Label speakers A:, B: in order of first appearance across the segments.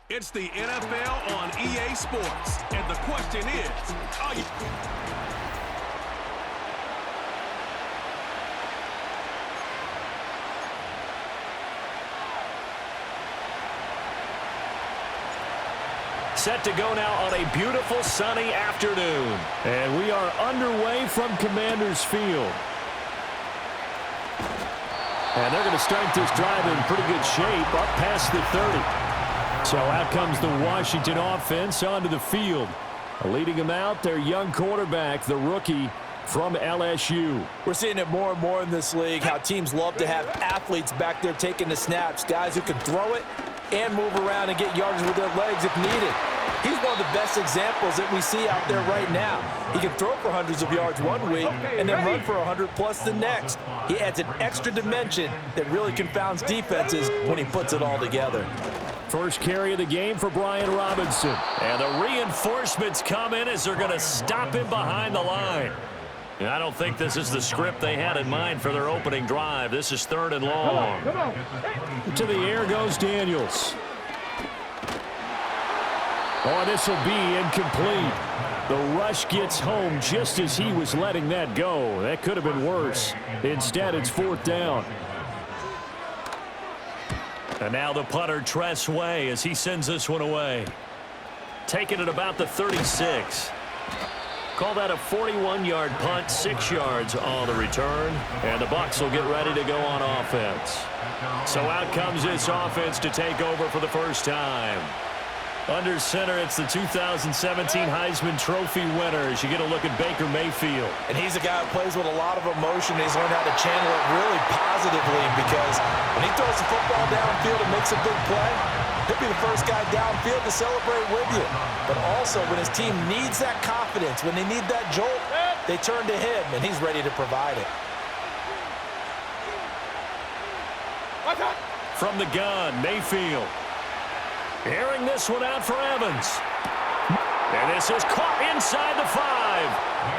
A: It's the NFL on EA Sports, and the question is, are you...
B: Set to go now on a beautiful sunny afternoon.
C: And we are underway from Commander's Field. And they're going to start this drive in pretty good shape up past the 30. So out comes the Washington offense onto the field. Leading them out, their young quarterback, the rookie from LSU.
D: We're seeing it more and more in this league, how teams love to have athletes back there taking the snaps, guys who can throw it and move around and get yardage with their legs if needed. He's one of the best examples that we see out there right now. He can throw for hundreds of yards one week and then run for 100+ the next. He adds an extra dimension that really confounds defenses when he puts it all together.
C: First carry of the game for Brian Robinson.
B: And the reinforcements come in as they're going to stop him behind the line. And I don't think this is the script they had in mind for their opening drive. This is 3rd and long.
C: To the air goes Daniels. Oh, this will be incomplete. The rush gets home just as he was letting that go. That could have been worse. Instead, it's 4th down.
B: And now the punter, Tress Way, as he sends this one away. Taking it about the 36. Call that a 41-yard punt, 6 yards on the return. And the Bucs will get ready to go on offense. So out comes this offense to take over for the first time. Under center, it's the 2017 Heisman Trophy winner as you get a look at Baker Mayfield.
D: And he's a guy who plays with a lot of emotion. He's learned how to channel it really positively because when he throws the football downfield and makes a big play, he'll be the first guy downfield to celebrate with you. But also, when his team needs that confidence, when they need that jolt, they turn to him, and he's ready to provide it.
B: From the gun, Mayfield. Airing this one out for Evans. And this is caught inside the 5.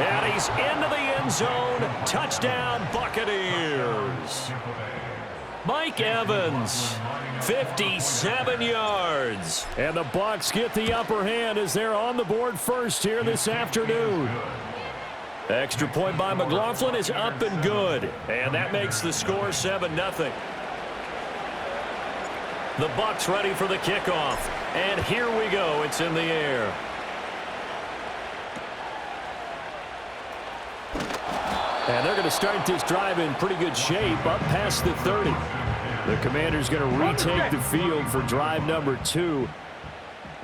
B: And he's into the end zone. Touchdown, Buccaneers. Mike Evans, 57 yards.
C: And the Bucs get the upper hand as they're on the board first here this afternoon.
B: Extra point by McLaughlin is up and good. And that makes the score 7-0. The Bucs ready for the kickoff. And here we go. It's in the air.
C: And they're going to start this drive in pretty good shape up past the 30. The Commanders going to retake the field for drive number 2.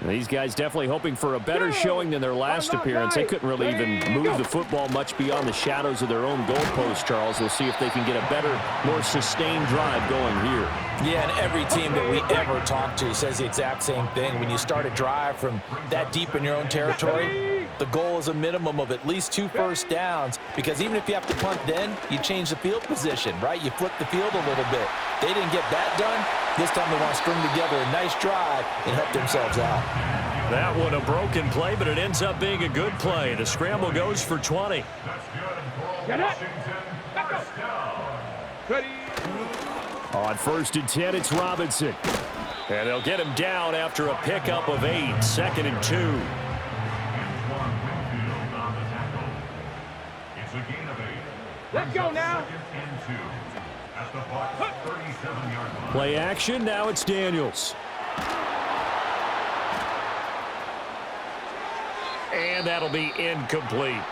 C: These guys definitely hoping for a better showing than their last appearance. They couldn't really even move the football much beyond the shadows of their own goalpost, Charles. We'll see if they can get a better, more sustained drive going here.
D: Yeah, and every team that we ever talk to says the exact same thing. When you start a drive from that deep in your own territory, the goal is a minimum of at least 2 first downs, because even if you have to punt then, you change the field position, right? You flip the field a little bit. They didn't get that done. This time they want to string together a nice drive and help themselves out.
B: That one a broken play, but it ends up being a good play. The scramble goes for 20.
C: On 1st and 10, it's Robinson.
B: And they'll get him down after a pickup of 8. 2nd and 2.
E: Let's go now.
C: Play action. Now it's Daniels.
B: And that'll be incomplete.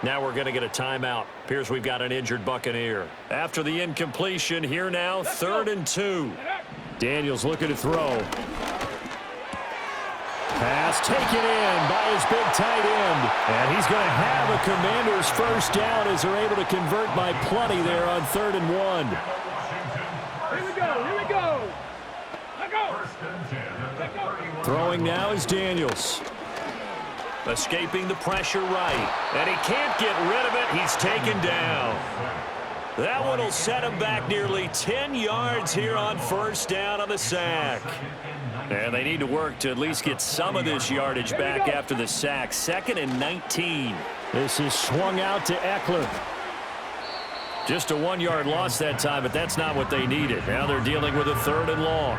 B: Now we're going to get a timeout. Appears we've got an injured Buccaneer. After the incompletion, here now, 3rd and 2.
C: Daniels looking to throw. Pass taken in by his big tight end. And he's going to have a Commander's first down as they're able to convert by plenty there on 3rd and 1.
E: Here we go, here we go. Let go.
B: Throwing now is Daniels. Escaping the pressure right. And he can't get rid of it. He's taken down. That one will set him back nearly 10 yards here on 1st down on the sack. And they need to work to at least get some of this yardage back after the sack. 2nd and 19.
C: This is swung out to Eckler.
B: Just a 1-yard loss that time, but that's not what they needed. Now they're dealing with a 3rd and long.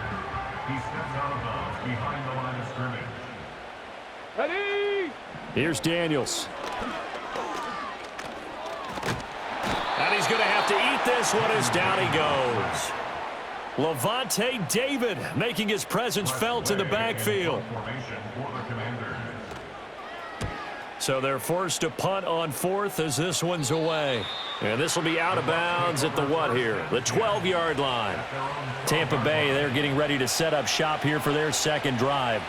E: He steps out of bounds behind the line of scrimmage.
A: Ready?
C: Here's Daniels.
B: And he's going to have to eat this one as down he goes. Levante David making his presence felt in the backfield.
E: Formation for the Commanders.
B: So they're forced to punt on fourth as this one's away. And this will be out of bounds at the what here? The 12-yard line. Tampa Bay, they're getting ready to set up shop here for their second drive.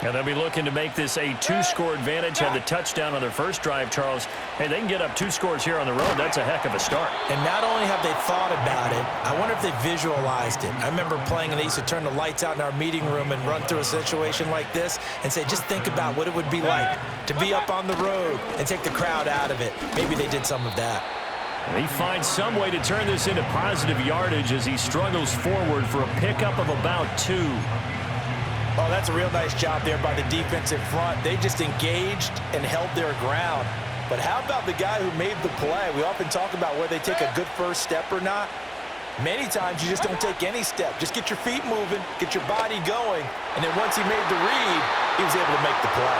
B: And they'll be looking to make this a two-score advantage. Had the touchdown on their first drive, Charles. Hey, they can get up 2 scores here on the road. That's a heck of a start.
D: And not only have they thought about it, I wonder if they visualized it. I remember playing, and they used to turn the lights out in our meeting room and run through a situation like this and say, just think about what it would be like to be up on the road and take the crowd out of it. Maybe they did some of that.
B: And he finds some way to turn this into positive yardage as he struggles forward for a pickup of about 2.
D: Oh, that's a real nice job there by the defensive front. They just engaged and held their ground. But how about the guy who made the play? We often talk about whether they take a good first step or not. Many times you just don't take any step. Just get your feet moving, get your body going, and then once he made the read, he was able to make the play.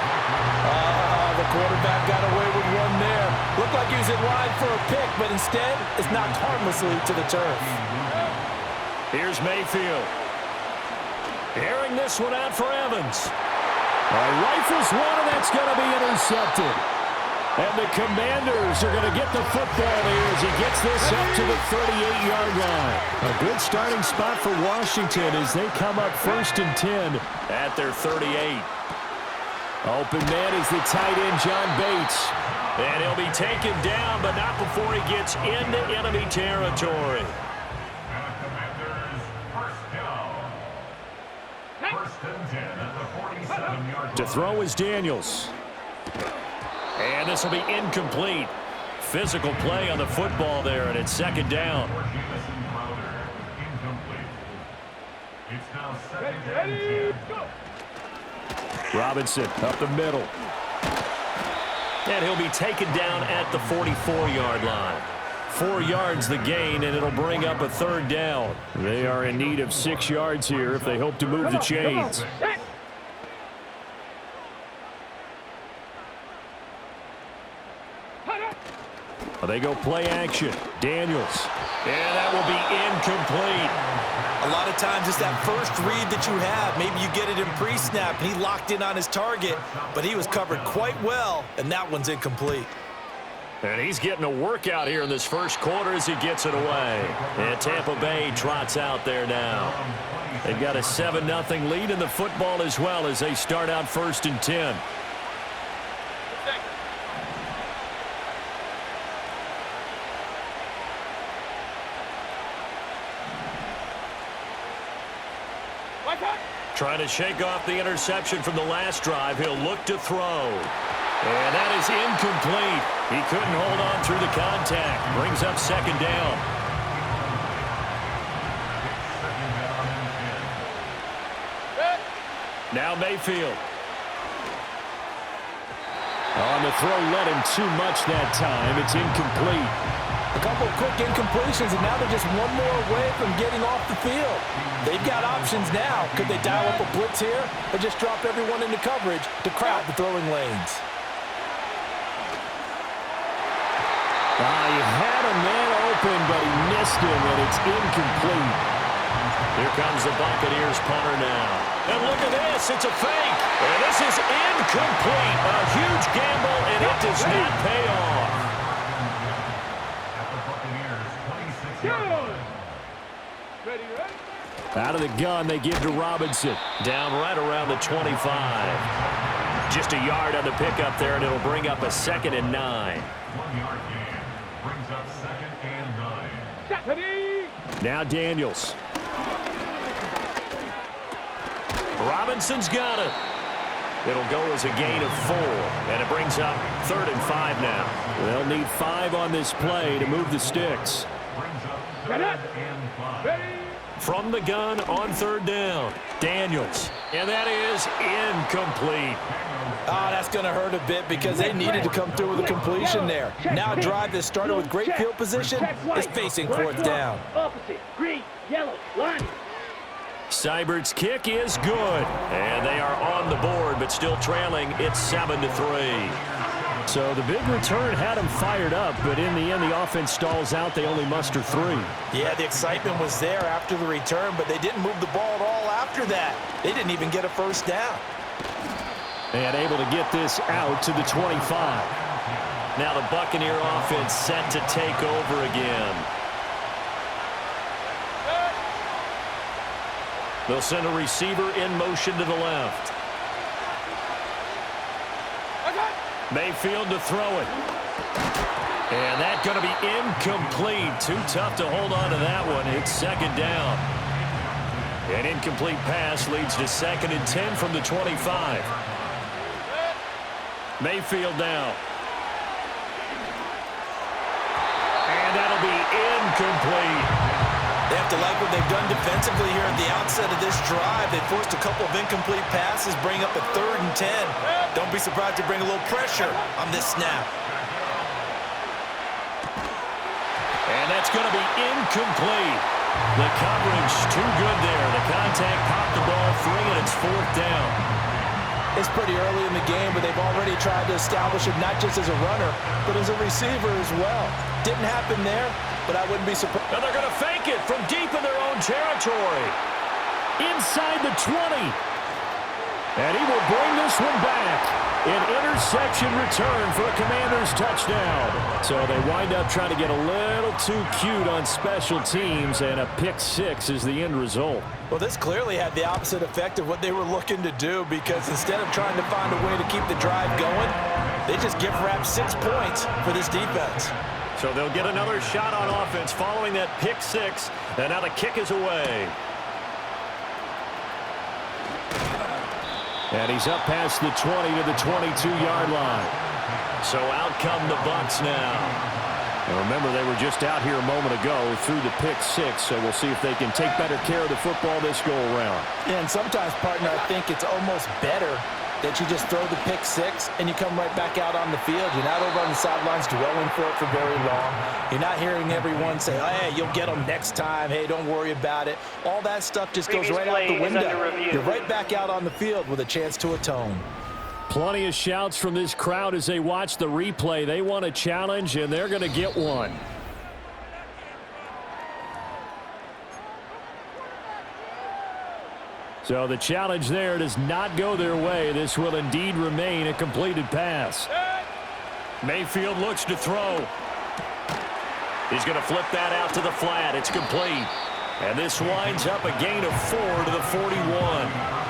D: The quarterback got away with one there. Looked like he was in line for a pick, but instead it's knocked harmlessly to the turf.
B: Here's Mayfield. Airing this one out for Evans.
C: Rifles one, and that's going to be intercepted. And the Commanders are going to get the football here as he gets this up to the 38-yard line. A good starting spot for Washington as they come up 1st and 10
B: at their 38.
C: Open man is the tight end, John Bates.
B: And he'll be taken down, but not before he gets into enemy territory.
C: To throw is Daniels.
B: And this will be incomplete. Physical play on the football there, and it's 2nd down.
C: Robinson up the middle.
B: And he'll be taken down at the 44-yard line. 4 yards the gain, and it'll bring up a 3rd down.
C: They are in need of 6 yards here if they hope to move the chains. They go play action. Daniels.
B: And that will be incomplete.
D: A lot of times it's that first read that you have. Maybe you get it in pre-snap, and he locked in on his target, but he was covered quite well, and that one's incomplete.
B: And he's getting a workout here in this first quarter as he gets it away. And Tampa Bay trots out there now. They've got a 7-0 lead in the football as well as they start out 1st and 10. Trying to shake off the interception from the last drive. He'll look to throw. And that is incomplete. He couldn't hold on through the contact. Brings up 2nd down. Now Mayfield.
C: On the throw, led him too much that time. It's incomplete.
D: A couple of quick incompletions, and now they're just one more away from getting off the field. They've got options now. Could they dial up a blitz here or just drop everyone into coverage to crowd the throwing lanes?
C: He had a man open, but he missed him, and it's incomplete.
B: Here comes the Buccaneers punter now. And look at this. It's a fake. And this is incomplete. A huge gamble, and it does not pay off.
C: Out of the gun, they give to Robinson.
B: Down right around the 25. Just a yard on the pickup there, and it'll bring up a 2nd and 9.
E: 1-yard gain brings up 2nd and 9.
C: Now Daniels.
B: Robinson's got it. It'll go as a gain of 4, and it brings up 3rd and 5 now.
C: They'll need 5 on this play to move the sticks.
E: Brings up 3rd and 5.
B: From the gun on 3rd down, Daniels. And that is incomplete.
D: That's going to hurt a bit because they needed to come through with a completion there. Now a drive that started with great field position is facing 4th down.
F: Opposite, green, yellow, line.
B: Seibert's kick is good. And they are on the board, but still trailing. It's 7-3.
C: So the big return had them fired up, but in the end, the offense stalls out. They only muster 3.
D: Yeah, the excitement was there after the return, but they didn't move the ball at all after that. They didn't even get a first down.
C: And able to get this out to the 25.
B: Now the Buccaneer offense set to take over again. They'll send a receiver in motion to the left. Mayfield to throw it. And that's going to be incomplete. Too tough to hold on to that one. It's second down. An incomplete pass leads to 2nd and 10 from the 25. Mayfield now. And that'll be incomplete.
D: They have to like what they've done defensively here at the outset of this drive. They forced a couple of incomplete passes, bring up a 3rd and 10. Don't be surprised to bring a little pressure on this snap.
B: And that's going to be incomplete. The coverage too good there. The contact popped the ball free, and it's 4th down.
D: It's pretty early in the game, but they've already tried to establish it not just as a runner, but as a receiver as well. Didn't happen there, but I wouldn't be surprised.
B: And they're going to fake it from deep in their own territory.
C: Inside the 20. And he will bring this one back. An interception return for a Commanders touchdown. So they wind up trying to get a little too cute on special teams, and a pick 6 is the end result.
D: Well, this clearly had the opposite effect of what they were looking to do, because instead of trying to find a way to keep the drive going, they just give Rap 6 points for this defense.
B: So they'll get another shot on offense following that pick 6, and now the kick is away.
C: And he's up past the 20 to the 22-yard line.
B: So out come the Bucs now.
C: And remember, they were just out here a moment ago through the pick 6, so we'll see if they can take better care of the football this go-around.
D: Yeah, and sometimes, partner, I think it's almost better that you just throw the pick 6 and you come right back out on the field. You're not over on the sidelines dwelling for it for very long. You're not hearing everyone say, oh, hey, you'll get them next time. Hey, don't worry about it. All that stuff just goes right out the window. You're right back out on the field with a chance to atone.
C: Plenty of shouts from this crowd as they watch the replay. They want a challenge, and they're going to get one. So the challenge there does not go their way. This will indeed remain a completed pass.
B: Mayfield looks to throw. He's going to flip that out to the flat. It's complete. And this winds up a gain of 4 to the 41.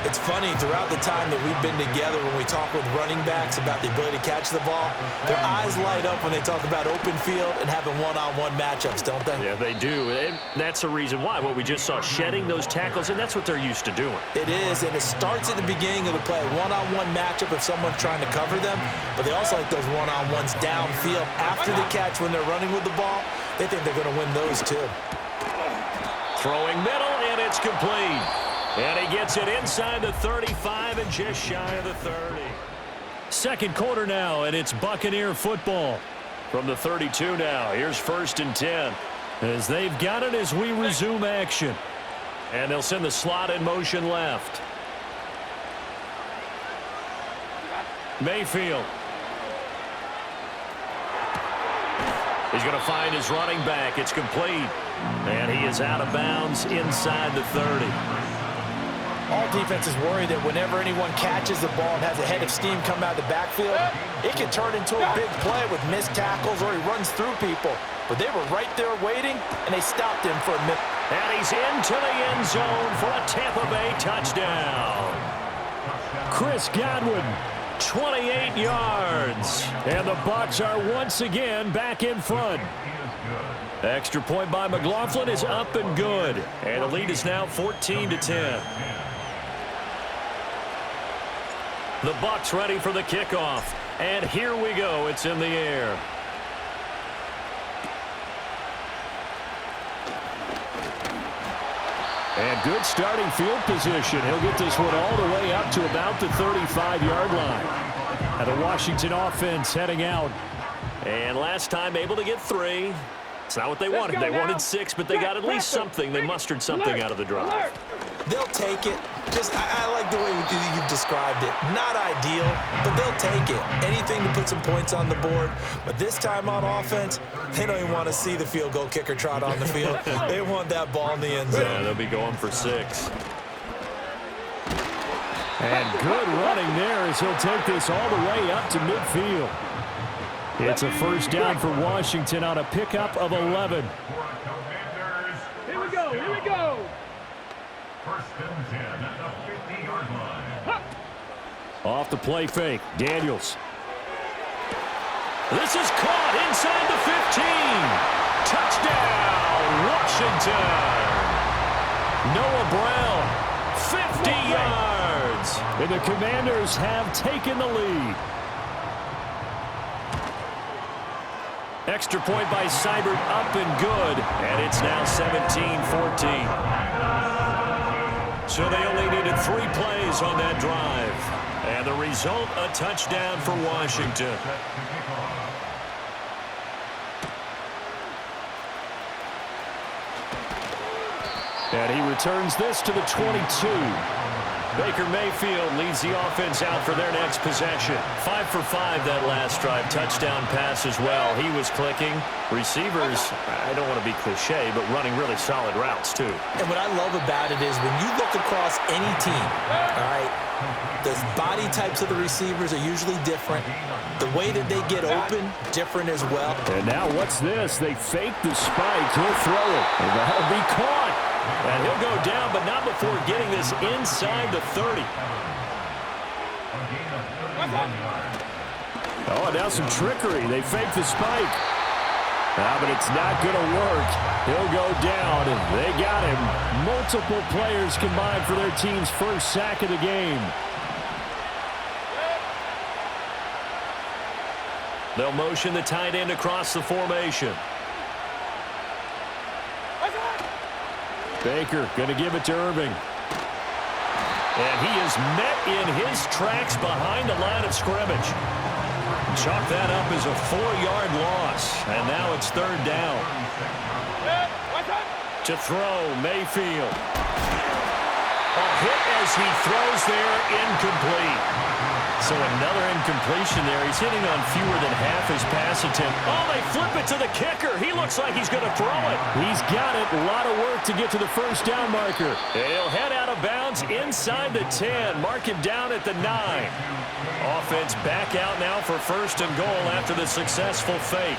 D: It's funny, throughout the time that we've been together, when we talk with running backs about the ability to catch the ball, their eyes light up when they talk about open field and having one-on-one matchups, don't they?
B: Yeah, they do. And that's the reason why. What we just saw, shedding those tackles, and that's what they're used to doing.
D: It is, and it starts at the beginning of the play. One-on-one matchup if someone's trying to cover them, but they also like those one-on-ones downfield after the catch when they're running with the ball. They think they're going to win those too.
B: Throwing middle, and it's complete. And he gets it inside the 35 and just shy of the 30.
C: Second quarter now, and it's Buccaneer football.
B: From the 32 now, here's 1st and 10.
C: As they've got it as we resume action.
B: And they'll send the slot in motion left.
C: Mayfield.
B: He's going to find his running back. It's complete. And he is out of bounds inside the 30.
D: All defenses worry that whenever anyone catches the ball and has a head of steam come out of the backfield, it can turn into a big play with missed tackles or he runs through people. But they were right there waiting, and they stopped him for a minute.
B: And he's into the end zone for a Tampa Bay touchdown.
C: Chris Godwin.
B: 28 yards.
C: And the Bucs are once again back in front.
B: Extra point by McLaughlin is up and good. And the lead is now 14-10. The Bucs ready for the kickoff. And here we go. It's in the air.
C: And good starting field position. He'll get this one all the way up to about the 35-yard line. And the Washington offense heading out.
B: And last time able to get 3. It's not what they wanted. They wanted 6, but they got at least something. They mustered something out of the drive.
D: They'll take it. I like the way you've described it. Not ideal, but they'll take it. Anything to put some points on the board. But this time on offense, they don't even want to see the field goal kicker trot on the field. They want that ball in the end zone.
B: Yeah, they'll be going for 6.
C: And good running there as he'll take this all the way up to midfield. It's a first down for Washington on a pickup of 11.
E: Here we go, here we go. First and 10 at the 50-yard line.
C: Off the play fake, Daniels.
B: This is caught inside the 15. Touchdown, Washington. Noah Brown, 50 yards.
C: And the Commanders have taken the lead.
B: Extra point by Seibert, up and good. And it's now 17-14. So they only needed 3 plays on that drive. And the result, a touchdown for Washington.
C: And he returns this to the 22.
B: Baker Mayfield leads the offense out for their next possession. 5 for 5 that last drive. Touchdown pass as well. He was clicking. Receivers, I don't want to be cliche, but running really solid routes too.
D: And what I love about it is when you look across any team, all right, the body types of the receivers are usually different. The way that they get open, different as well.
C: And now what's this? They fake the spike. He'll throw it. And that'll be caught.
B: And he'll go down, but not before getting this inside the 30.
C: Oh, now some trickery. They fake the spike. But it's not going to work. He'll go down. They got him. Multiple players combined for their team's first sack of the game.
B: They'll motion the tight end across the formation.
C: Baker going to give it to Irving.
B: And he is met in his tracks behind the line of scrimmage. Chalk that up as a 4-yard loss. And now it's 3rd down. To throw, Mayfield. A hit as he throws there, incomplete. So another incompletion there. He's hitting on fewer than half his pass attempt. Oh, they flip it to the kicker. He looks like he's going to throw it.
C: He's got it. A lot of work to get to the first down marker.
B: And he'll head out of bounds inside the 10. Mark him down at the 9. Offense back out now for 1st and goal after the successful fake.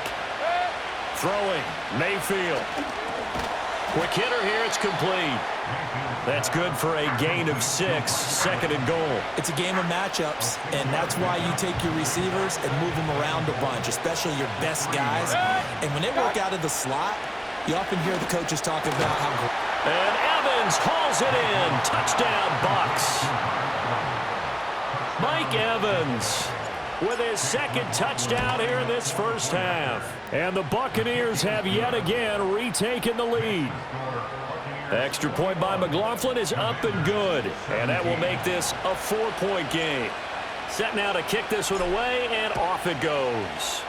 B: Throwing, Mayfield. Quick hitter here, it's complete. That's good for a gain of 6, 2nd and goal.
D: It's a game of matchups, and that's why you take your receivers and move them around a bunch, especially your best guys. And when they work out of the slot, you often hear the coaches talking about how...
B: And Evans hauls it in. Touchdown, Bucs. Mike Evans with his 2nd touchdown here in this first half.
C: And the Buccaneers have yet again retaken the lead.
B: Extra point by McLaughlin is up and good. And that will make this a 4-point game. Set now to kick this one away, and off it goes.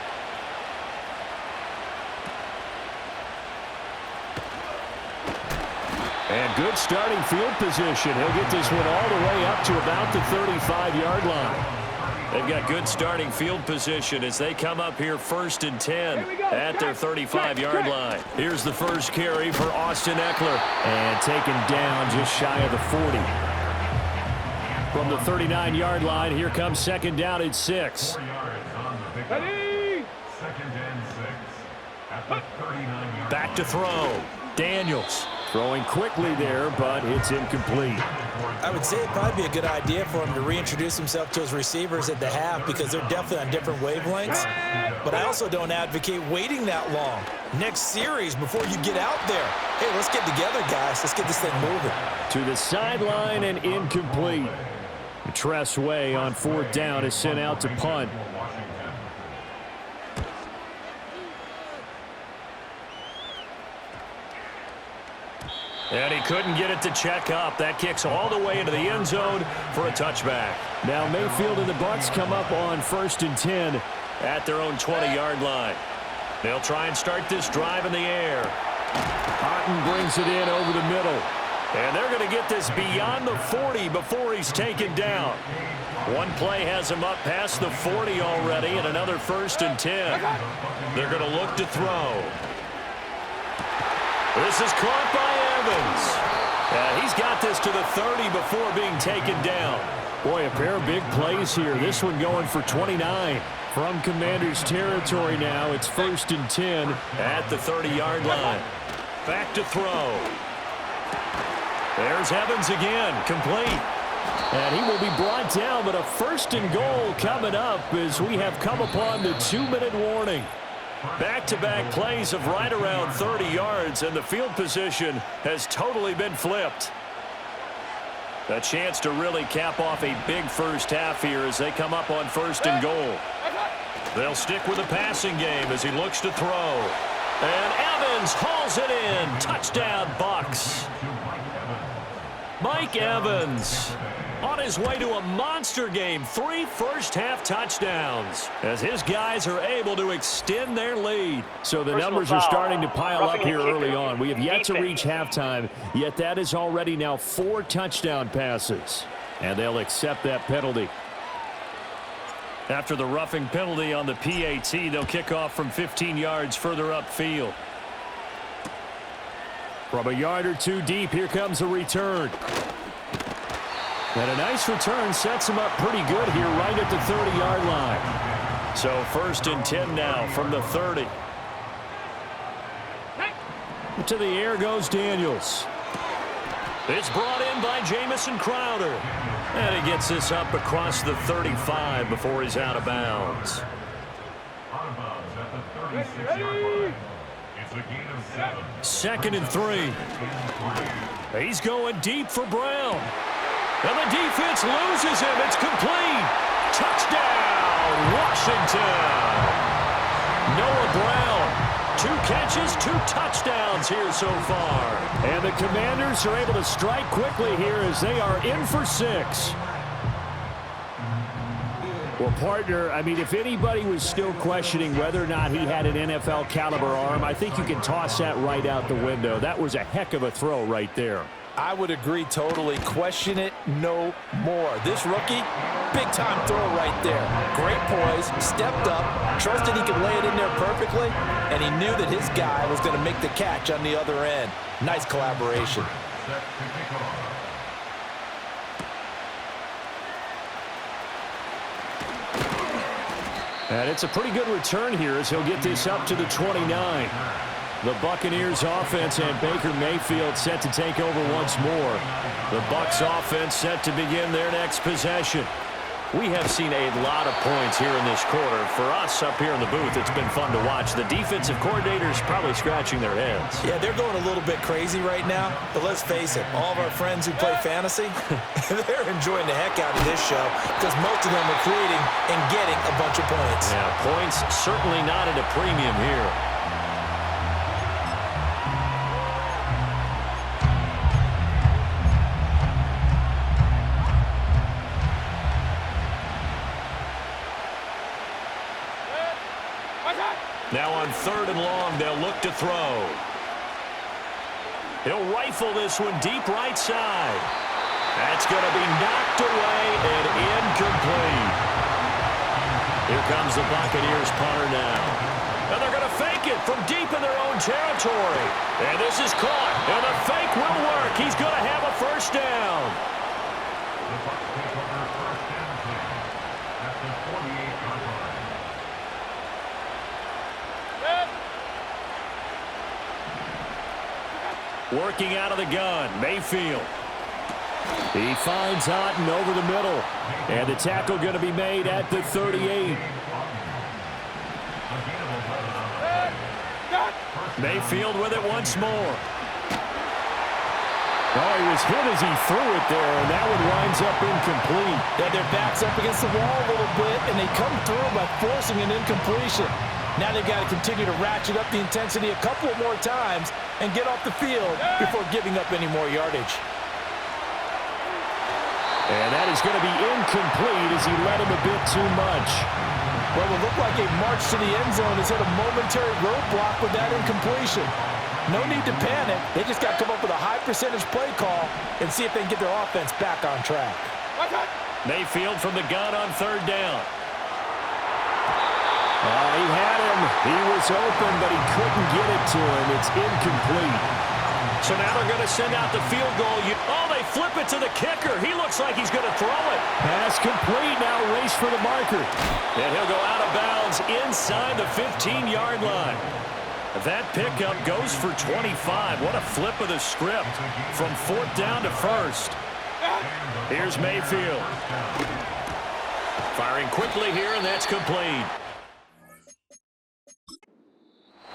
C: And good starting field position. He'll get this one all the way up to about the 35-yard line.
B: They've got good starting field position as they come up here 1st and 10 at their 35-yard line. Here's the first carry for Austin Eckler.
C: And taken down just shy of the 40. From the 39-yard line, here comes 2nd down at 6.
E: Ready? 2nd and 6 at the 39-yard.
B: Back to throw. Daniels.
C: Throwing quickly there, but it's incomplete.
D: I would say it'd probably be a good idea for him to reintroduce himself to his receivers at the half because they're definitely on different wavelengths. But I also don't advocate waiting that long. Next series before you get out there. Hey, let's get together, guys. Let's get this thing moving.
C: To the sideline and incomplete. Tressway on 4th down is sent out to punt.
B: And he couldn't get it to check up. That kicks all the way into the end zone for a touchback.
C: Now Mayfield and the Bucs come up on 1st and 10
B: at their own 20-yard line. They'll try and start this drive in the air.
C: Otten brings it in over the middle.
B: And they're going to get this beyond the 40 before he's taken down. One play has him up past the 40 already, and another 1st and 10. They're going to look to throw. This is caught by Evans. He's got this to the 30 before being taken down.
C: Boy, a pair of big plays here. This one going for 29. From Commanders territory now, it's 1st and 10.
B: At the 30-yard line. Back to throw. There's Evans again, complete.
C: And he will be brought down, but a 1st and goal coming up as we have come upon the 2-minute warning.
B: Back-to-back plays of right around 30 yards, and the field position has totally been flipped. A chance to really cap off a big first half here as they come up on 1st and goal. They'll stick with the passing game as he looks to throw. And Evans hauls it in. Touchdown, Bucs. Mike Evans on his way to a monster game. 3 first-half touchdowns as his guys are able to extend their lead.
C: So the numbers are starting to pile up here early on. We have yet to reach halftime, yet that is already now 4 touchdown passes. And they'll accept that penalty.
B: After the roughing penalty on the PAT, they'll kick off from 15 yards further upfield.
C: From a yard or 2 deep, here comes a return. And a nice return sets him up pretty good here right at the 30-yard line.
B: So 1st and 10 now from the 30.
C: To the air goes Daniels.
B: It's brought in by Jamison Crowder. And he gets this up across the 35 before he's out of bounds.
E: Out of bounds at the 36-yard line. It's a gain of 7.
B: 2nd and 3. He's going deep for Brown. And the defense loses him. It's complete. Touchdown, Washington. Noah Brown. 2 catches, 2 touchdowns here so far.
C: And the Commanders are able to strike quickly here as they are in for 6. Well, partner, I mean, if anybody was still questioning whether or not he had an NFL caliber arm, I think you can toss that right out the window. That was a heck of a throw right there.
D: I would agree totally. Question it no more. This rookie, big-time throw right there. Great poise, stepped up, trusted he could lay it in there perfectly, and he knew that his guy was going to make the catch on the other end. Nice collaboration.
C: And it's a pretty good return here as he'll get this up to the 29. The Buccaneers offense and Baker Mayfield set to take over once more.
B: The Bucs offense set to begin their next possession. We have seen a lot of points here in this quarter. For us up here in the booth, it's been fun to watch. The defensive coordinators probably scratching their heads.
D: Yeah, they're going a little bit crazy right now. But let's face it, all of our friends who play fantasy, they're enjoying the heck out of this show because most of them are creating and getting a bunch of points.
B: Yeah, points certainly not at a premium here. Now on 3rd and long, they'll look to throw. He'll rifle this one deep right side. That's going to be knocked away and incomplete. Here comes the Buccaneers punter now. And they're going to fake it from deep in their own territory. And this is caught. And the fake will work. He's going to have a 1st down.
E: The Bucs take over 1st and 10 at the 48-yard line.
B: Working out of the gun, Mayfield.
C: He finds Otten over the middle. And the tackle going to be made at the 38.
B: Mayfield with it once more.
C: Oh, he was hit as he threw it there, and that one winds up incomplete.
D: Yeah, their back's up against the wall a little bit, and they come through by forcing an incompletion. Now they've got to continue to ratchet up the intensity a couple more times and get off the field before giving up any more yardage.
C: And that is going to be incomplete as he led him a bit too much.
D: Well, it looked like a march to the end zone has hit a momentary roadblock with that incompletion. No need to panic. They just got to come up with a high percentage play call and see if they can get their offense back on track.
B: Mayfield from the gun on third down.
C: He had him. He was open, but he couldn't get it to him. It's incomplete.
B: So now they're going to send out the field goal. Oh, they flip it to the kicker. He looks like he's going to throw it.
C: Pass complete. Now race for the marker.
B: And he'll go out of bounds inside the 15-yard line. That pickup goes for 25. What a flip of the script from fourth down to first. Here's Mayfield. Firing quickly here, and that's complete.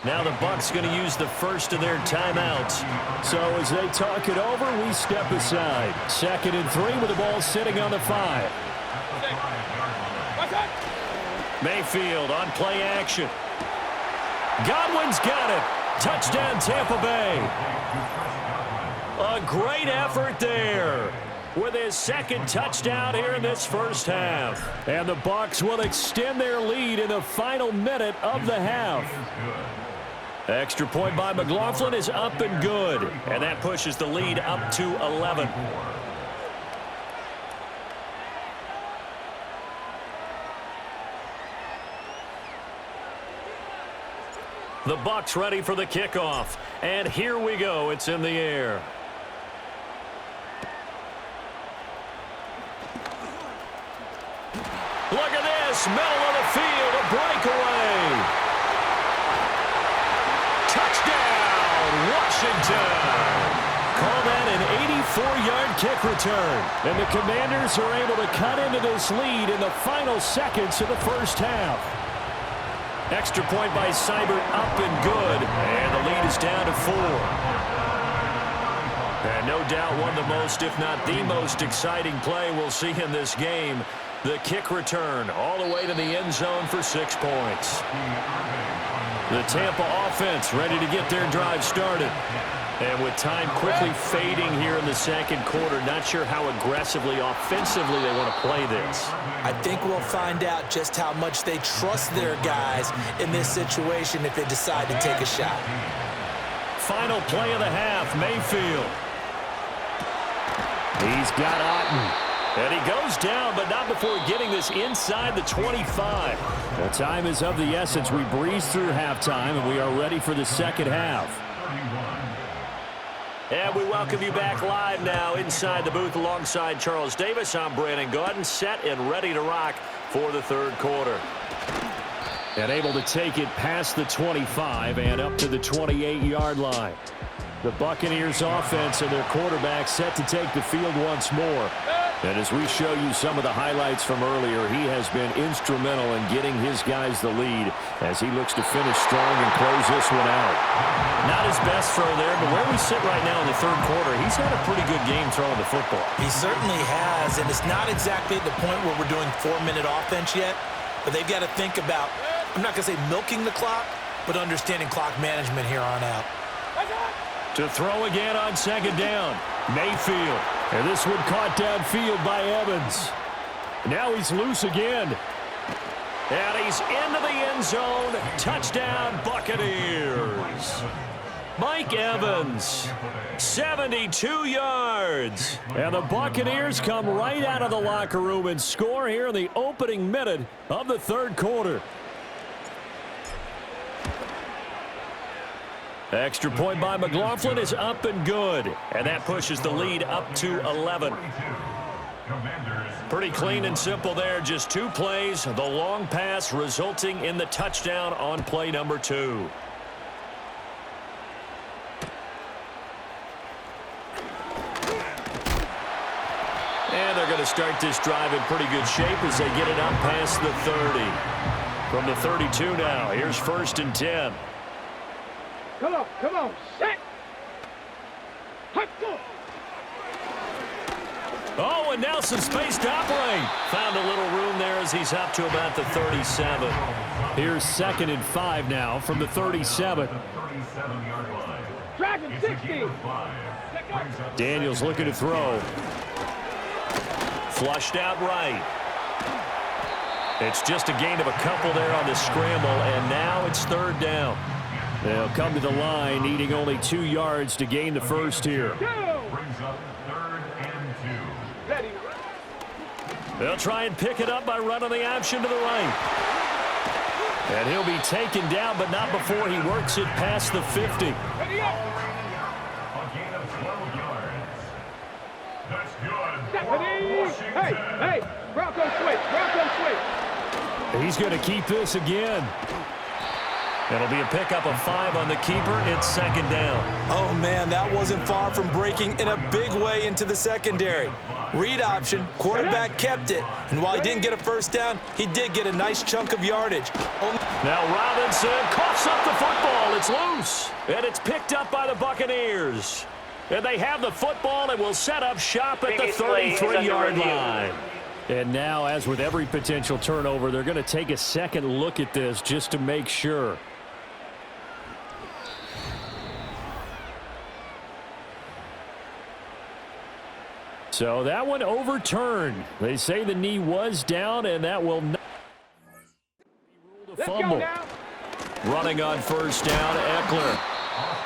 B: Now the Bucs going to use the first of their timeouts.
C: So as they talk it over, we step aside. 2nd and 3 with the ball sitting on the 5.
B: Mayfield on play action. Godwin's got it. Touchdown, Tampa Bay. A great effort there with his second touchdown here in this first half.
C: And the Bucs will extend their lead in the final minute of the half.
B: Extra point by McLaughlin is up and good. And that pushes the lead up to 11. The Bucs ready for the kickoff. And here we go. It's in the air. Look at this. Middle of the field. A breakaway. Touchdown, Washington. Call that an 84-yard kick return. And the Commanders are able to cut into this lead in the final seconds of the first half. Extra point by Seibert, up and good. And the lead is down to 4. And no doubt one of the most, if not the most exciting play we'll see in this game. The kick return all the way to the end zone for 6 points. The Tampa offense ready to get their drive started. And with time quickly fading here in the second quarter, not sure how aggressively, offensively they want to play this.
D: I think we'll find out just how much they trust their guys in this situation if they decide to take a shot.
B: Final play of the half, Mayfield.
C: He's got Otten.
B: And he goes down, but not before getting this inside the 25.
C: The time is of the essence. We breeze through halftime, and we are ready for the second half.
B: And we welcome you back live now inside the booth alongside Charles Davis. I'm Brandon Gaudin, set and ready to rock for the third quarter.
C: And able to take it past the 25 and up to the 28-yard line. The Buccaneers offense and their quarterback set to take the field once more. And as we show you some of the highlights from earlier, he has been instrumental in getting his guys the lead as he looks to finish strong and close this one out.
B: Not his best throw there, but where we sit right now in the third quarter, he's had a pretty good game throwing the football.
D: He certainly has, and it's not exactly at the point where we're doing 4-minute offense yet, but they've got to think about, I'm not going to say milking the clock, but understanding clock management here on out.
B: To throw again on second down, Mayfield.
C: And this one caught downfield by Evans. Now he's loose again.
B: And he's into the end zone. Touchdown, Buccaneers. Mike Evans, 72 yards.
C: And the Buccaneers come right out of the locker room and score here in the opening minute of the third quarter.
B: Extra point by McLaughlin is up and good. And that pushes the lead up to 11. Pretty clean and simple there. Just 2 plays. The long pass resulting in the touchdown on play number 2. And they're going to start this drive in pretty good shape as they get it up past the 30. From the 32 now, here's 1st and 10.
E: Come on, set.
B: Oh, and now some space to operate. Found a little room there as he's up to about the 37.
C: Here's 2nd and 5 now from the 37.
E: Dragon 60.
C: Daniels looking to throw.
B: Flushed out right. It's just a gain of a couple there on the scramble, and now it's third down.
C: They'll come to the line, needing only 2 yards to gain the first here.
E: Brings up 3rd and 2.
B: They'll try and pick it up by running the option to the right. And he'll be taken down, but not before he works it past the 50.
E: A gain of 12 yards. That's good.
F: Hey, Bronco switch.
C: He's going to keep this again.
B: It'll be a pickup of 5 on the keeper. It's second down.
D: Oh, man, that wasn't far from breaking in a big way into the secondary. Read option, quarterback kept it, and while he didn't get a first down, he did get a nice chunk of yardage.
B: Now Robinson coughs up the football. It's loose, and it's picked up by the Buccaneers. And they have the football and will set up shop at the 33-yard line.
C: And now, as with every potential turnover, they're going to take a second look at this just to make sure. So that one overturned. They say the knee was down, and that will not rule the fumble.
B: Running on first down, Eckler.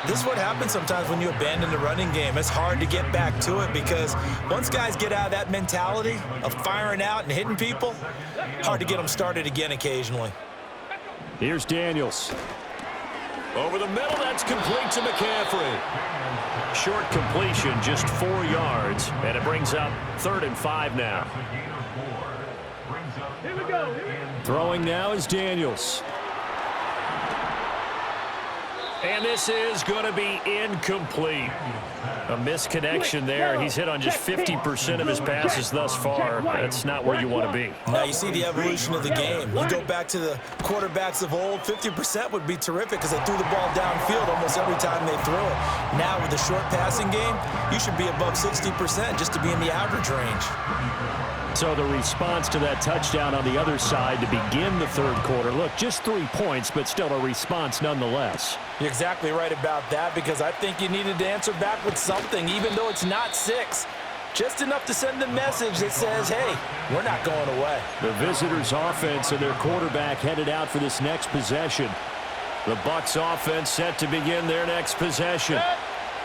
D: This is what happens sometimes when you abandon the running game. It's hard to get back to it because once guys get out of that mentality of firing out and hitting people, hard to get them started again occasionally.
C: Here's Daniels.
B: Over the middle, that's complete to McCaffrey. Short completion, just 4 yards, and it brings up 3rd and 5 now.
F: Here we go.
C: Throwing now is Daniels.
B: And this is going to be incomplete. A misconnection there. He's hit on just 50% of his passes thus far. That's not where you want to be.
D: Now you see the evolution of the game. You go back to the quarterbacks of old, 50% would be terrific because they threw the ball downfield almost every time they threw it. Now with the short passing game, you should be above 60% just to be in the average range.
C: So the response to that touchdown on the other side to begin the third quarter. Look, just 3 points, but still a response nonetheless.
D: You're exactly right about that because I think you needed to answer back with something, even though it's not 6. Just enough to send the message that says, hey, we're not going away.
C: The visitors' offense and their quarterback headed out for this next possession.
B: The Bucs offense set to begin their next possession.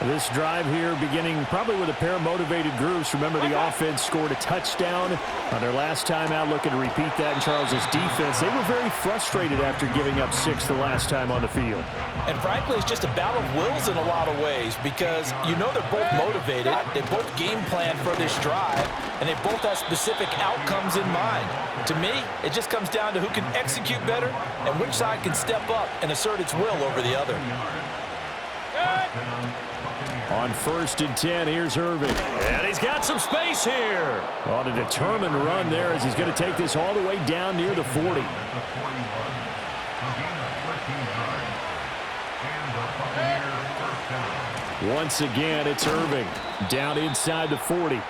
C: This drive here beginning probably with a pair of motivated groups. Remember, the offense scored a touchdown on their last time out, looking to repeat that in Charles's defense. They were very frustrated after giving up 6 the last time on the field.
D: And frankly, it's just a battle of wills in a lot of ways because you know they're both motivated. They both game plan for this drive, and they both have specific outcomes in mind. To me, it just comes down to who can execute better and which side can step up and assert its will over the other.
C: On 1st and 10, here's Irving.
B: And he's got some space here.
C: On a determined run there as he's going to take this all the way down near the 40. Once again, it's Irving down inside the 40.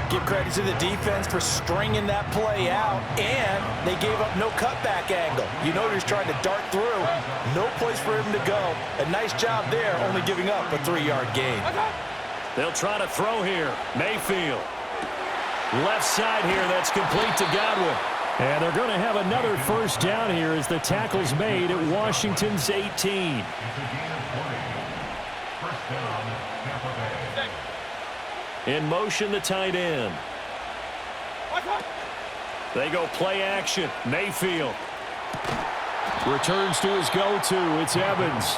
D: Give credit to the defense for stringing that play out, and they gave up no cutback angle. You know he's trying to dart through. No place for him to go. A nice job there, only giving up a 3-yard gain.
B: They'll try to throw here. Mayfield. Left side here, that's complete to Godwin.
C: And they're going to have another first down here as the tackle's made at Washington's 18.
B: In motion, the tight end. They go play action. Mayfield.
C: Returns to his go-to. It's Evans.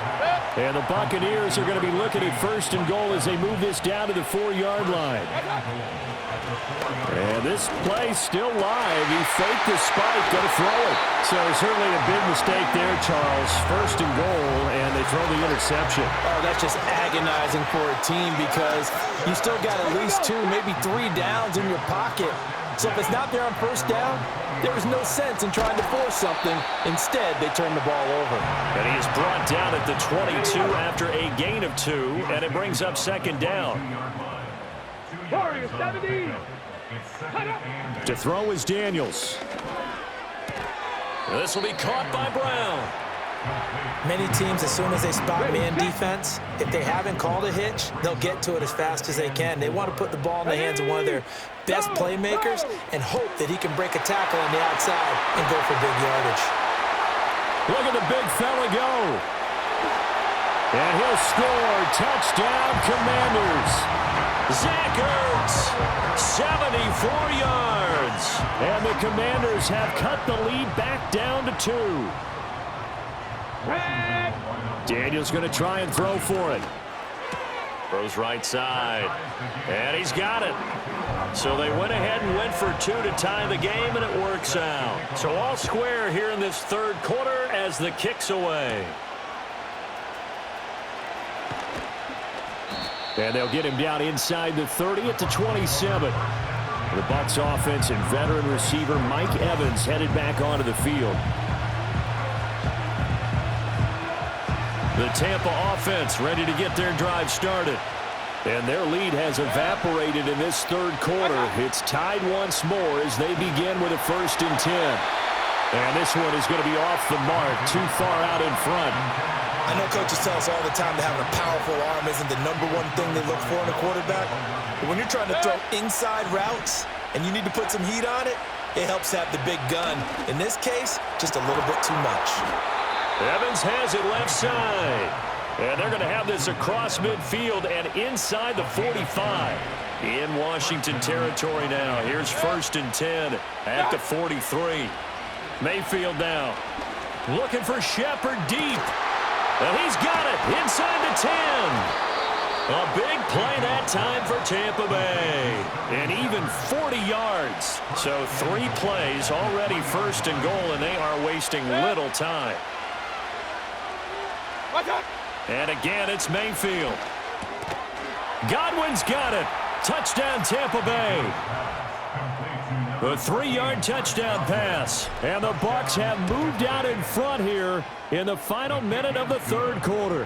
C: And the Buccaneers are going to be looking at 1st and goal as they move this down to the 4-yard line. And this play still live. He faked the spike, going to throw it. So certainly a big mistake there, Charles. 1st and goal, and they throw the interception.
D: Oh, that's just agonizing for a team because you still got at least 2, maybe 3 downs in your pocket. So if it's not there on 1st down, there is no sense in trying to force something. Instead, they turn the ball over.
B: And he is brought down at the 22 after a gain of 2, and it brings up 2nd down.
F: Warriors 70.
C: To throw is Daniels.
B: This will be caught by Brown.
D: Many teams, as soon as they spot man defense, if they haven't called a hitch, they'll get to it as fast as they can. They want to put the ball in the hands of one of their best playmakers and hope that he can break a tackle on the outside and go for big yardage.
C: Look at the big fella go. And he'll score. Touchdown, Commanders. Zach Ertz, 74 yards. And the Commanders have cut the lead back down to 2. Daniel's going to try and throw for it.
B: Throws right side. And he's got it. So they went ahead and went for 2 to tie the game, and it works out. So all square here in this third quarter as the kick's away.
C: And they'll get him down inside the 30 at the 27. The Bucs offense and veteran receiver Mike Evans headed back onto the field.
B: The Tampa offense ready to get their drive started.
C: And their lead has evaporated in this third quarter. It's tied once more as they begin with a 1st and 10. And this one is going to be off the mark, too far out in front.
D: I know coaches tell us all the time that having a powerful arm isn't the #1 thing they look for in a quarterback. But when you're trying to throw inside routes and you need to put some heat on it, it helps have the big gun. In this case, just a little bit too much.
B: Evans has it left side. And they're going to have this across midfield and inside the 45. In Washington territory now. Here's 1st and 10 at the 43. Mayfield now. Looking for Shepard deep. And he's got it inside the 10. A big play that time for Tampa Bay. And even 40 yards. So 3 plays already 1st and goal, and they are wasting little time. And again, it's Mayfield. Godwin's got it. Touchdown, Tampa Bay. A 3-yard touchdown pass. And the Bucs have moved out in front here in the final minute of the third quarter.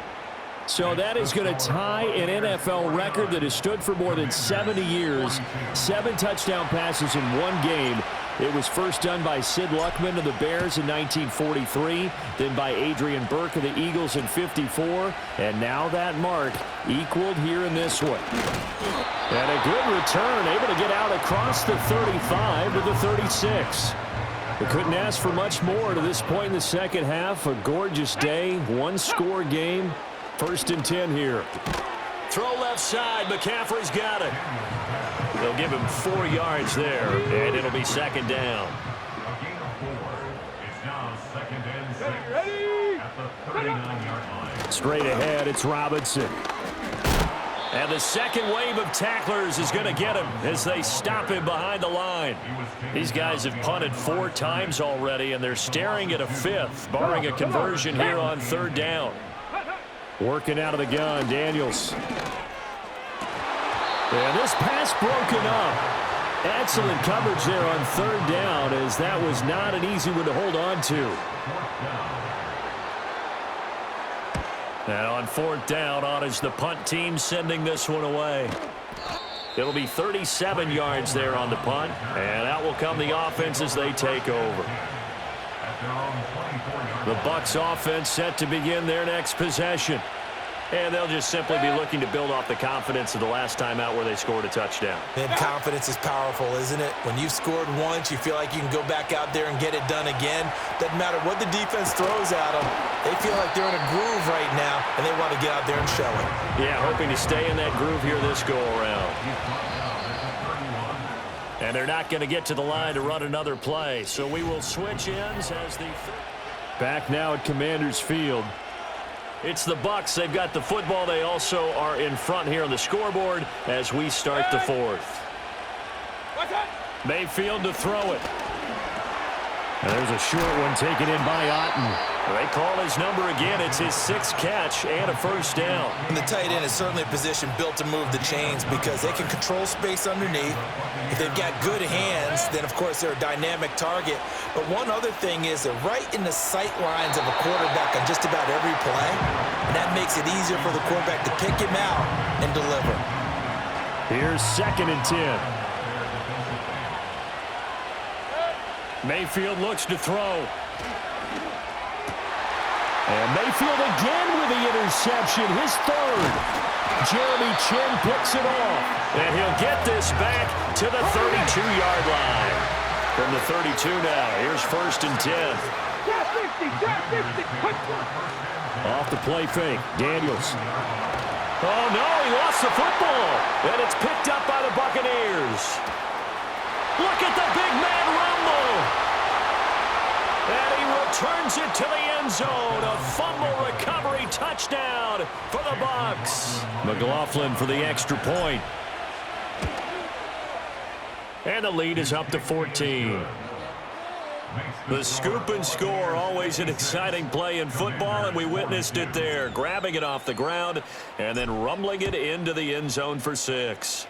B: So that is going to tie an NFL record that has stood for more than 70 years. 7 touchdown passes in one game. It was first done by Sid Luckman of the Bears in 1943, then by Adrian Burke of the Eagles in 54, and now that mark equaled here in this one. And a good return, able to get out across the 35 to the 36. They couldn't ask for much more to this point in the second half. A gorgeous day, 1-score game. 1st and 10 here. Throw left side. McCaffrey's got it. They'll give him 4 yards there, and it'll be 2nd down.
E: A gain of 4. It's now 2nd and 6 at the 39-yard line.
C: Straight ahead, it's Robinson.
B: And the second wave of tacklers is going to get him as they stop him behind the line. These guys have punted 4 times already, and they're staring at a 5th, barring a conversion here on 3rd down.
C: Working out of the gun, Daniels. And this pass broken up. Excellent coverage there on 3rd down, as that was not an easy one to hold on to. And on 4th down, on is the punt team sending this one away. It'll be 37 yards there on the punt, and out will come the offense as they take over. The Bucs offense set to begin their next possession. And they'll just simply be looking to build off the confidence of the last time out where they scored a touchdown.
D: And confidence is powerful, isn't it? When you've scored once, you feel like you can go back out there and get it done again. Doesn't matter what the defense throws at them. They feel like they're in a groove right now, and they want to get out there and show it.
B: Yeah, hoping to stay in that groove here this go-around. And they're not going to get to the line to run another play, so we will switch ends as the...
C: Back now at Commanders Field.
B: It's the Bucs. They've got the football. They also are in front here on the scoreboard as we start the 4th. Mayfield to throw it.
C: And there's a short one taken in by Otten.
B: They call his number again. It's his 6th catch and a 1st down.
D: And the tight end is certainly a position built to move the chains because they can control space underneath. If they've got good hands, then of course they're a dynamic target. But one other thing is they're right in the sight lines of a quarterback on just about every play. And that makes it easier for the quarterback to pick him out and deliver.
C: Here's 2nd and 10.
B: Mayfield looks to throw.
C: And Mayfield again with the interception, his third. Jeremy Chin picks it off.
B: And he'll get this back to the 32-yard line. From the 32 now, here's 1st and 10.
F: Trap 50, trap 50.
C: Off the play fake, Daniels.
B: Oh, no, he lost the football. And it's picked up by the Buccaneers. Look at the big man rumble. And he returns it to the end zone. A fumble recovery touchdown for the Bucs.
C: McLaughlin for the extra point.
B: And the lead is up to 14. The scoop and score, always an exciting play in football, and we witnessed it there. Grabbing it off the ground and then rumbling it into the end zone for 6.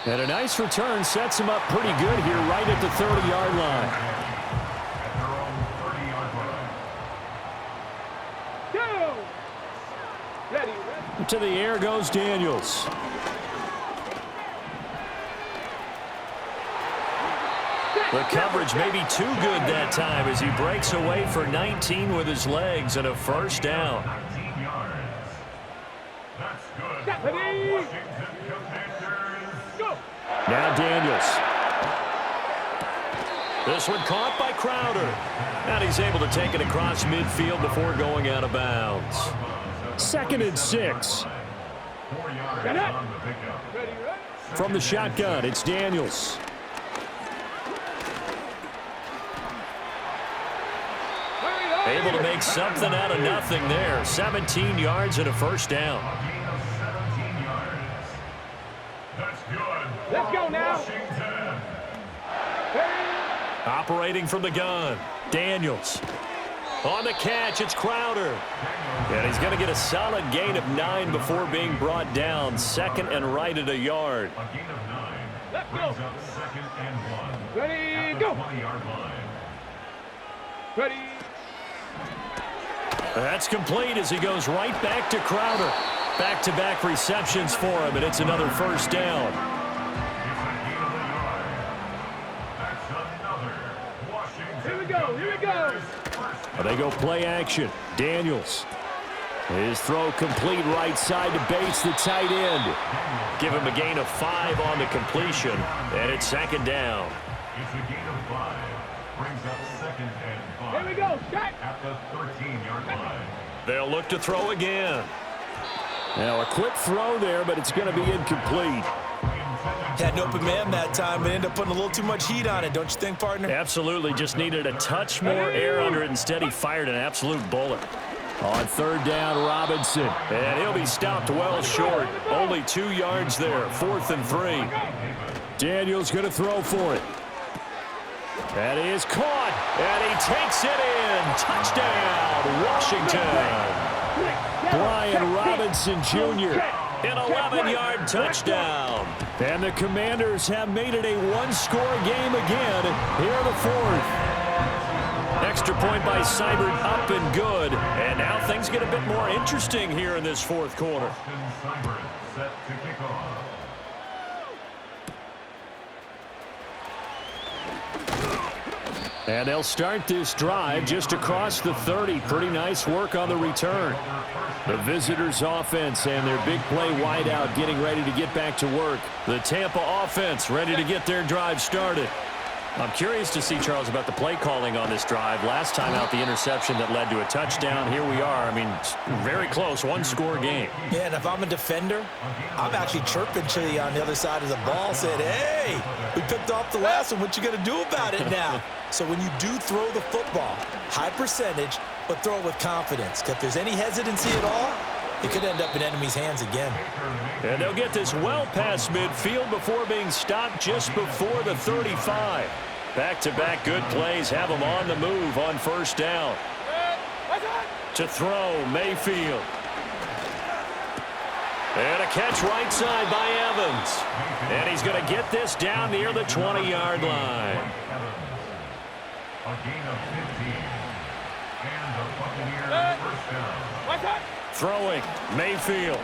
C: And a nice return sets him up pretty good here right at the 30-yard line.
F: Go! Ready, ready.
C: To the air goes Daniels.
B: The coverage may be too good that time as he breaks away for 19 with his legs and a 1st down.
E: 19 yards. That's good.
F: Ready.
E: Washington Commanders.
F: Go!
C: Now Daniels.
B: This one caught by Crowder. And he's able to take it across midfield before going out of bounds.
C: 2nd and 6.
E: 4 yards
F: Get it.
E: on the pickup.
F: Ready, ready.
C: From the shotgun, it's Daniels.
B: Able to make something out of nothing there. 17 yards and a 1st down.
E: A gain of 17 yards. That's good.
F: Let's go now.
E: Washington.
B: Operating from the gun, Daniels. On the catch, it's Crowder. And he's going to get a solid gain of 9 before being brought down. 2nd and right at a yard.
E: A gain of 9.
F: Let's go.
E: Brings up 2nd and 1.
F: Ready,
E: At the
F: go.
E: 20-yard line.
F: Ready.
B: That's complete as he goes right back to Crowder. Back-to-back receptions for him, and it's another 1st down.
E: It's a gain of a yard. That's another Washington.
F: Here we go, here we go.
C: They go play action. Daniels. His throw complete right side to Bates, the tight end.
B: Give him a gain of 5 on the completion, and it's 2nd down.
E: It's a gain of 5. Brings up 2nd and 5.
F: Here we go, shot.
E: At the 13-yard line.
B: They'll look to throw again.
C: Now a quick throw there, but it's going to be incomplete.
D: Had an open man that time, but ended up putting a little too much heat on it, don't you think, partner?
B: Absolutely, just needed a touch more air under it. Instead, he fired an absolute bullet.
C: On 3rd down, Robinson.
B: And he'll be stopped well short. Only 2 yards there, 4th and 3.
C: Daniels going to throw for it. That is caught, and he takes it in. Touchdown, Washington. Brian Robinson Jr.
B: An 11-yard touchdown.
C: And the Commanders have made it a one-score game again. Here the 4th. Extra point by Seibert, up and good. And now things get a bit more interesting here in this 4th quarter.
E: Austin Seibert set to kick off.
C: And they'll start this drive just across the 30. Pretty nice work on the return. The visitors' offense and their big play wideout getting ready to get back to work.
B: The Tampa offense ready to get their drive started. I'm curious to see, Charles, about the play calling on this drive. Last time out, the interception that led to a touchdown. Here we are. I mean, very close, one-score game.
D: Yeah, and if I'm a defender, I'm actually chirping to you on the other side of the ball, saying, hey, we picked off the last one. What you going to do about it now? So when you do throw the football, high percentage, but throw it with confidence. Because if there's any hesitancy at all, it could end up in enemy's hands again.
B: And they'll get this well past midfield before being stopped just before the 35. Back-to-back good plays have them on the move on 1st down. To throw, Mayfield. And a catch right side by Evans. And he's going to get this down near the 20-yard line.
E: A gain of 15. And the Buccaneers 1st down.
B: Throwing, Mayfield.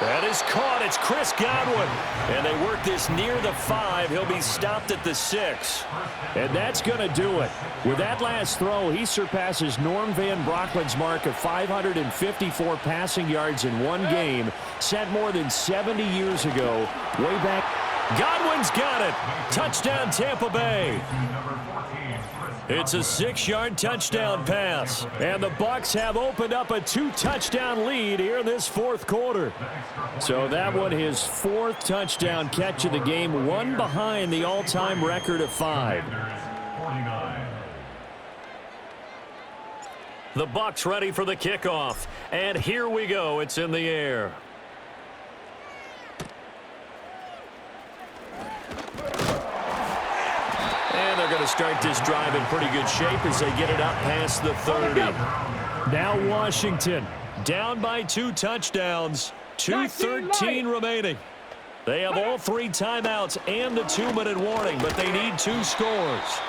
B: That is caught. It's Chris Godwin. And they work this near the 5. He'll be stopped at the 6.
C: And that's going to do it. With that last throw, he surpasses Norm Van Brocklin's mark of 554 passing yards in one game, set more than 70 years ago, way back.
B: Godwin's got it. Touchdown, Tampa Bay. It's a 6-yard touchdown pass.
C: And the Bucs have opened up a 2-touchdown lead here in this fourth quarter. So that one, his 4th touchdown catch of the game, one behind the all-time record of 5.
B: The Bucs ready for the kickoff. And here we go. It's in the air. And they're going to start this drive in pretty good shape as they get it up past the 30.
C: Now Washington
B: down by 2 touchdowns. 2:13 remaining. They have all 3 timeouts and the 2-minute warning, but they need 2 scores.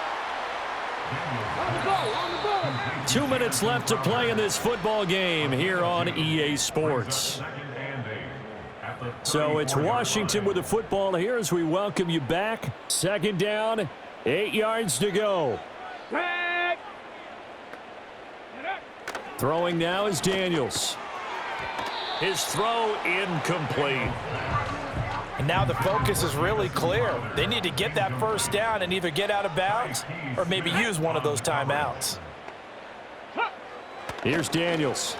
B: 2 minutes left to play in this football game here on EA Sports.
C: So it's Washington with the football here as we welcome you back. 2nd down, 8 yards to go. Throwing now is Daniels.
B: His throw incomplete.
D: And now the focus is really clear. They need to get that first down and either get out of bounds or maybe use one of those timeouts.
C: Here's Daniels.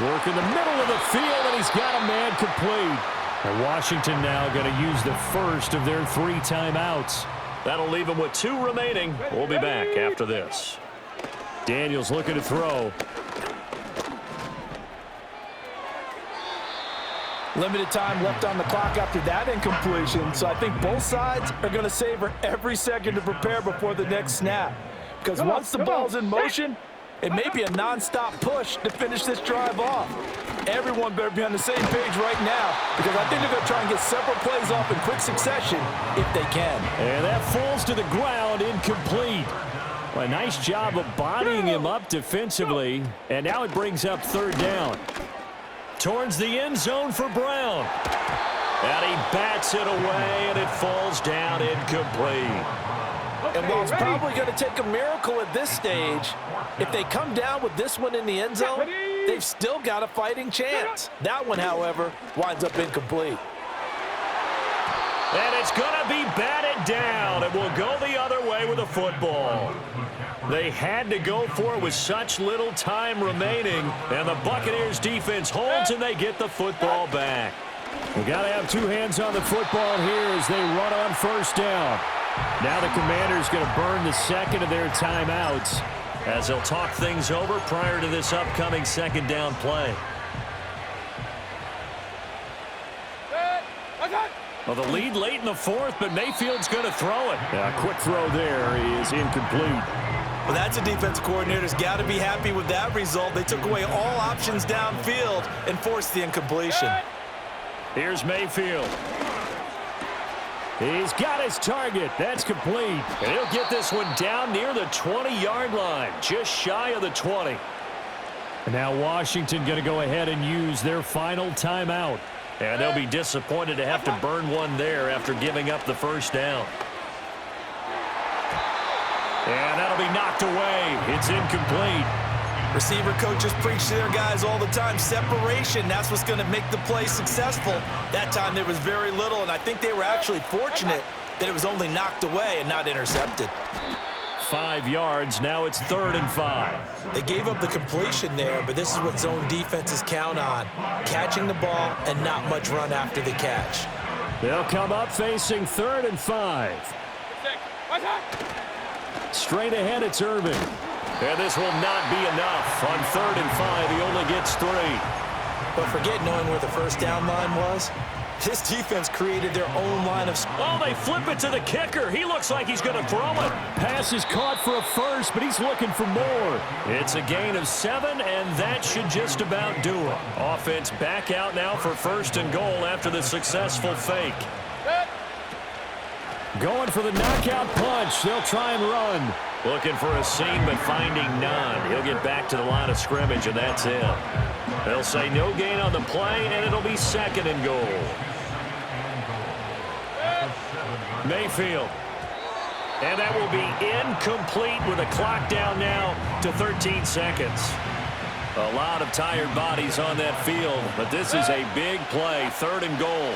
C: Work in the middle of the field, and he's got a man complete. And Washington now going to use the first of their 3 timeouts.
B: That'll leave them with 2 remaining. We'll be back after this.
C: Daniels looking to throw.
D: Limited time left on the clock after that incompletion, so I think both sides are going to savor every second to prepare before the next snap. Because once the ball's in motion, it may be a non-stop push to finish this drive off. Everyone better be on the same page right now, because I think they're going to try and get several plays off in quick succession if they can.
C: And that falls to the ground, incomplete. Well, a nice job of bodying him up defensively, and now it brings up 3rd down.
B: Towards the end zone for Brown. And he bats it away, and it falls down incomplete.
D: And while it's probably going to take a miracle at this stage, if they come down with this one in the end zone, they've still got a fighting chance. That one, however, winds up incomplete.
B: And it's going to be batted down. It will go the other way with the football. They had to go for it with such little time remaining, and the Buccaneers defense holds, and they get the football back.
C: We got to have 2 hands on the football here as they run on 1st down. Now the Commanders going to burn the 2nd of their timeouts
B: as they'll talk things over prior to this upcoming 2nd down play. Well, the lead late in the 4th, but Mayfield's going to throw it.
C: A quick throw there is incomplete.
D: Well, that's a defensive coordinator's got to be happy with that result. They took away all options downfield and forced the incompletion.
B: Here's Mayfield.
C: He's got his target. That's complete.
B: And he'll get this one down near the 20-yard line, just shy of the 20.
C: And now Washington going to go ahead and use their final timeout.
B: And they'll be disappointed to have to burn one there after giving up the 1st down. And that'll be knocked away. It's incomplete.
D: Receiver coaches preach to their guys all the time. Separation, that's what's going to make the play successful. That time there was very little, and I think they were actually fortunate that it was only knocked away and not intercepted.
B: 5 yards. Now it's 3rd and 5.
D: They gave up the completion there, but this is what zone defenses count on. Catching the ball and not much run after the catch.
C: They'll come up facing 3rd and 5. Straight ahead, it's Irvin.
B: And this will not be enough. On 3rd and 5, he only gets 3.
D: But forget knowing where the first down line was. This defense created their own line of...
B: Oh, they flip it to the kicker. He looks like he's going to throw it.
C: Pass is caught for a first, but he's looking for more.
B: It's a gain of 7, and that should just about do it. Offense back out now for 1st and goal after the successful fake.
C: Going for the knockout punch. They'll try and run.
B: Looking for a seam, but finding none. He'll get back to the line of scrimmage, and that's it. They'll say no gain on the play, and it'll be 2nd and goal. Mayfield. And that will be incomplete with a clock down now to 13 seconds. A lot of tired bodies on that field, but this is a big play. 3rd and goal.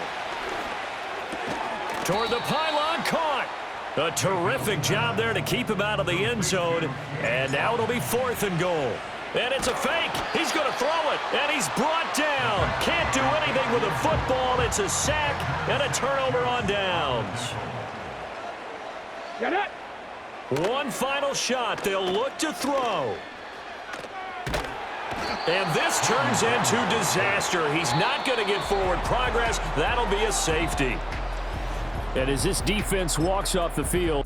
B: Toward the pylon, caught. A terrific job there to keep him out of the end zone. And now it'll be 4th and goal. And it's a fake. He's going to throw it. And he's brought down. Can't do anything with a football. It's a sack and a turnover on downs.
F: Got it.
B: One final shot. They'll look to throw. And this turns into disaster. He's not going to get forward progress. That'll be a safety.
C: And as this defense walks off the field,